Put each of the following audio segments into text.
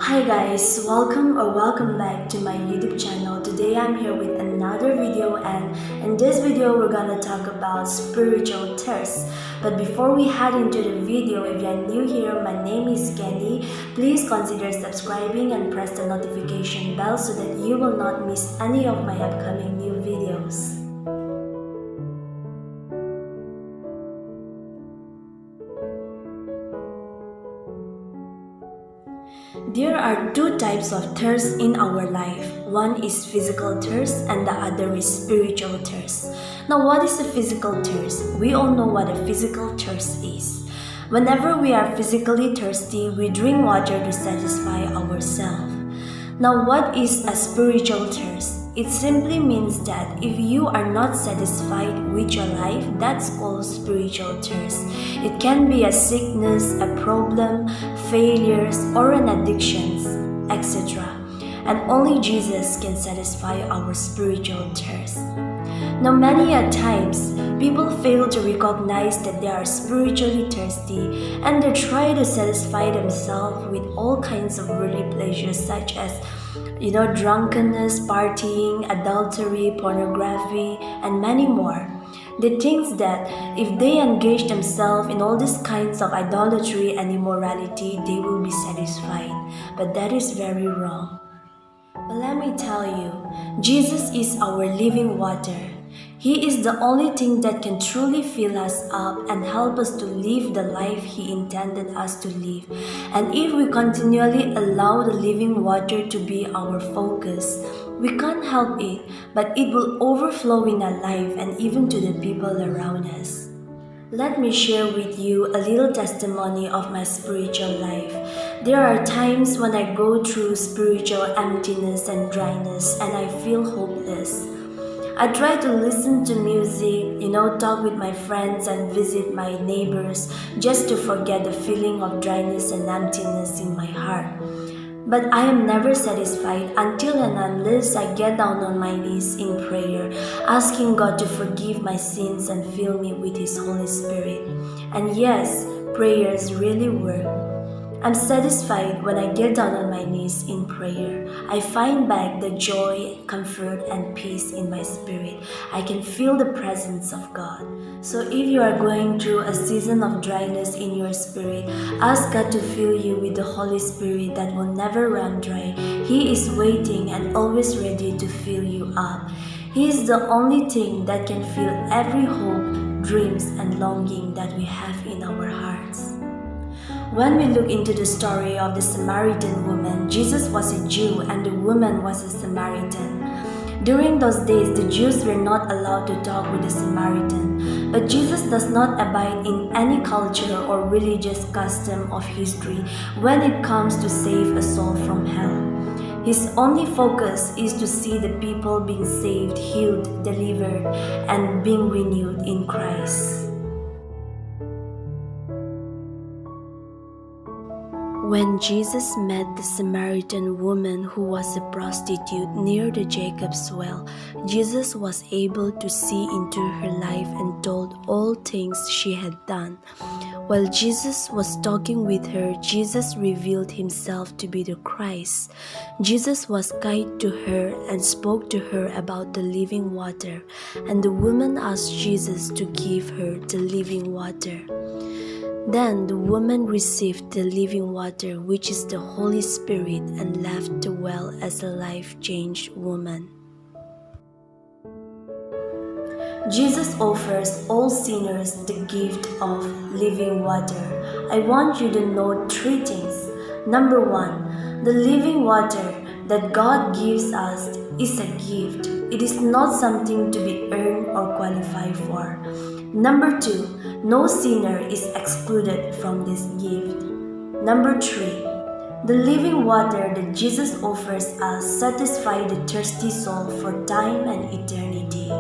Hi guys, welcome back to my YouTube channel. Today I'm here with another video, and in this video we're gonna talk about spiritual thirst. But before we head into the video, if you're new here, my name is Kenei. Please consider subscribing and press the notification bell so that you will not miss any of my upcoming new videos. There are two types of thirst in our life. One is physical thirst and the other is spiritual thirst. Now, what is a physical thirst? We all know what a physical thirst is. Whenever we are physically thirsty, we drink water to satisfy ourselves. Now, what is a spiritual thirst? It simply means that if you are not satisfied with your life, that's called spiritual thirst. It can be a sickness, a problem, failures, or an addiction, etc. And only Jesus can satisfy our spiritual thirst. Now, many a times, people fail to recognize that they are spiritually thirsty and they try to satisfy themselves with all kinds of worldly pleasures such as drunkenness, partying, adultery, pornography, and many more. They think that if they engage themselves in all these kinds of idolatry and immorality, they will be satisfied. But that is very wrong. But let me tell you, Jesus is our living water. He is the only thing that can truly fill us up and help us to live the life He intended us to live. And if we continually allow the living water to be our focus, we can't help it, but it will overflow in our life and even to the people around us. Let me share with you a little testimony of my spiritual life. There are times when I go through spiritual emptiness and dryness and I feel hopeless. I try to listen to music, talk with my friends and visit my neighbors just to forget the feeling of dryness and emptiness in my heart. But I am never satisfied until and unless I get down on my knees in prayer, asking God to forgive my sins and fill me with His Holy Spirit. And yes, prayers really work. I'm satisfied when I get down on my knees in prayer. I find back the joy, comfort, and peace in my spirit. I can feel the presence of God. So if you are going through a season of dryness in your spirit, ask God to fill you with the Holy Spirit that will never run dry. He is waiting and always ready to fill you up. He is the only thing that can fill every hope, dreams, and longing that we have in our hearts. When we look into the story of the Samaritan woman, Jesus was a Jew and the woman was a Samaritan. During those days, the Jews were not allowed to talk with the Samaritan. But Jesus does not abide in any culture or religious custom of history when it comes to save a soul from hell. His only focus is to see the people being saved, healed, delivered, and being renewed in Christ. When Jesus met the Samaritan woman who was a prostitute near the Jacob's well, Jesus was able to see into her life and told all things she had done. While Jesus was talking with her, Jesus revealed Himself to be the Christ. Jesus was kind to her and spoke to her about the living water, and the woman asked Jesus to give her the living water. Then the woman received the living water, which is the Holy Spirit, and left the well as a life-changed woman. Jesus offers all sinners the gift of living water. I want you to know three things. Number one, the living water that God gives us is a gift. It is not something to be earned or qualified for. Number two, no sinner is excluded from this gift. Number three, the living water that Jesus offers us satisfies the thirsty soul for time and eternity.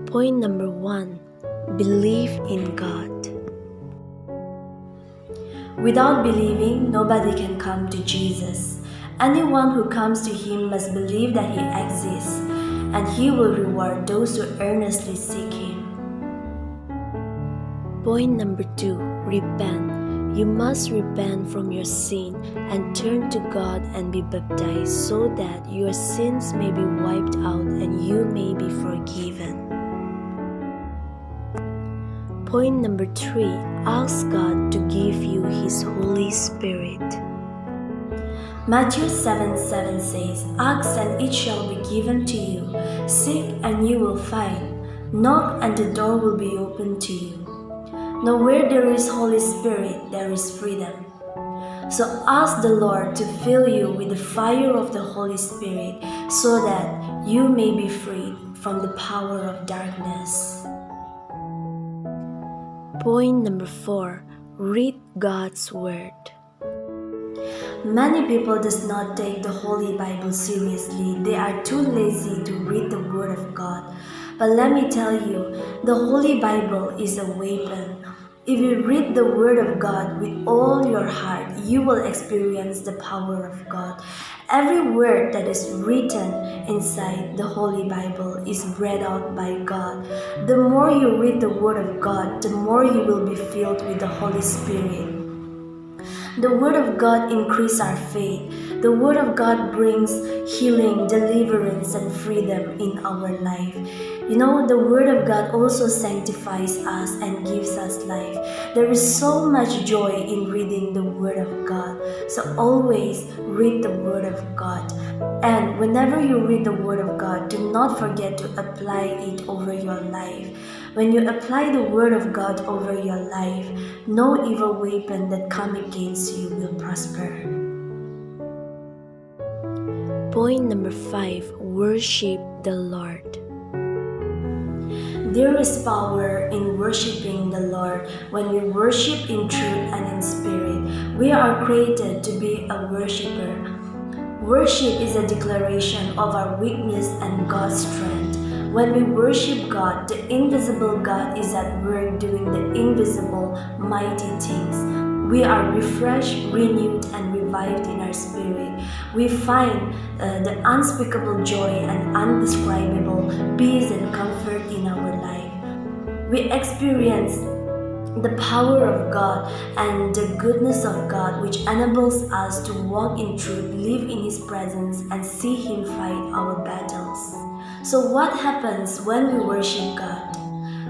Point number one, believe in God. Without believing, nobody can come to Jesus. Anyone who comes to him must believe that he exists, and he will reward those who earnestly seek him. Point number 2. Repent. You must repent from your sin and turn to God and be baptized so that your sins may be wiped out and you may be forgiven. Point number 3. Ask God to give you His Holy Spirit. Matthew 7:7 says, "Ask and it shall be given to you. Seek and you will find. Knock and the door will be opened to you." Now where there is Holy Spirit, there is freedom. So ask the Lord to fill you with the fire of the Holy Spirit so that you may be freed from the power of darkness. Point number 4. Read God's Word. Many people does not take the Holy Bible seriously. They are too lazy to read the Word of God. But let me tell you, the Holy Bible is a weapon. If you read the Word of God with all your heart, you will experience the power of God. Every word that is written inside the Holy Bible is read out by God. The more you read the Word of God, the more you will be filled with the Holy Spirit. The Word of God increases our faith. The Word of God brings healing, deliverance, and freedom in our life. You know, the Word of God also sanctifies us and gives us life. There is so much joy in reading the Word of God. So always read the Word of God. And whenever you read the Word of God, do not forget to apply it over your life. When you apply the Word of God over your life, no evil weapon that comes against you will prosper. Point number 5. Worship the Lord. There is power in worshiping the Lord when we worship in truth and in spirit. We are created to be a worshiper. Worship is a declaration of our weakness and God's strength. When we worship God, the invisible God is at work doing the invisible, mighty things. We are refreshed, renewed, and revived in our spirit. We find the unspeakable joy and undescribable peace and comfort in our life. We experience the power of God and the goodness of God, which enables us to walk in truth, live in His presence, and see Him fight our battles. So what happens when we worship God?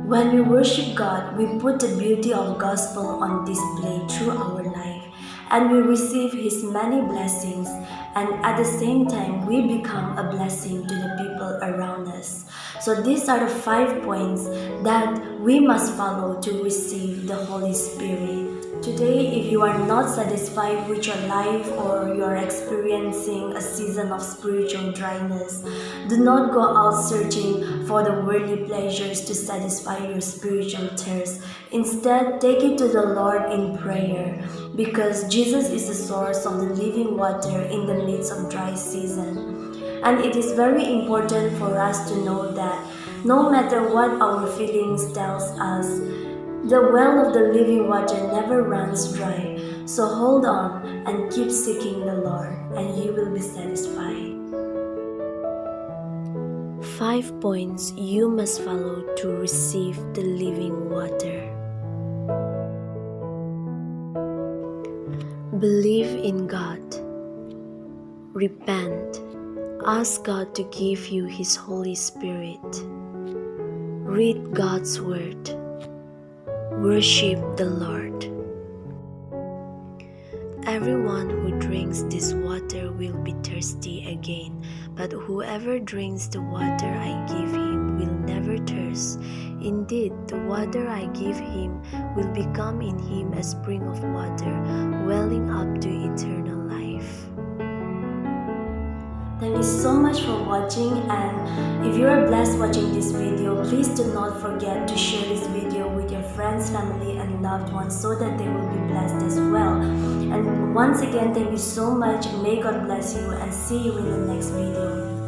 When we worship God, we put the beauty of gospel on display through our life, and we receive His many blessings, and at the same time, we become a blessing to the people around us. So these are the 5 points that we must follow to receive the Holy Spirit. Today, if you are not satisfied with your life or you are experiencing a season of spiritual dryness, do not go out searching for the worldly pleasures to satisfy your spiritual thirst. Instead, take it to the Lord in prayer, because Jesus is the source of the living water in the midst of dry season. And it is very important for us to know that no matter what our feelings tells us, the well of the living water never runs dry. So hold on and keep seeking the Lord, and you will be satisfied. 5 points you must follow to receive the living water. Believe in God. Repent. Ask God to give you His Holy Spirit. Read God's Word. Worship the Lord. Everyone who drinks this water will be thirsty again, but whoever drinks the water I give him will never thirst. Indeed, the water I give him will become in him a spring of water, welling up to eternal life. Thank you so much for watching, and if you are blessed watching this video, please do not forget to share this video with your friends, family, and loved ones so that they will be blessed as well. And once again, thank you so much. May God bless you, and see you in the next video.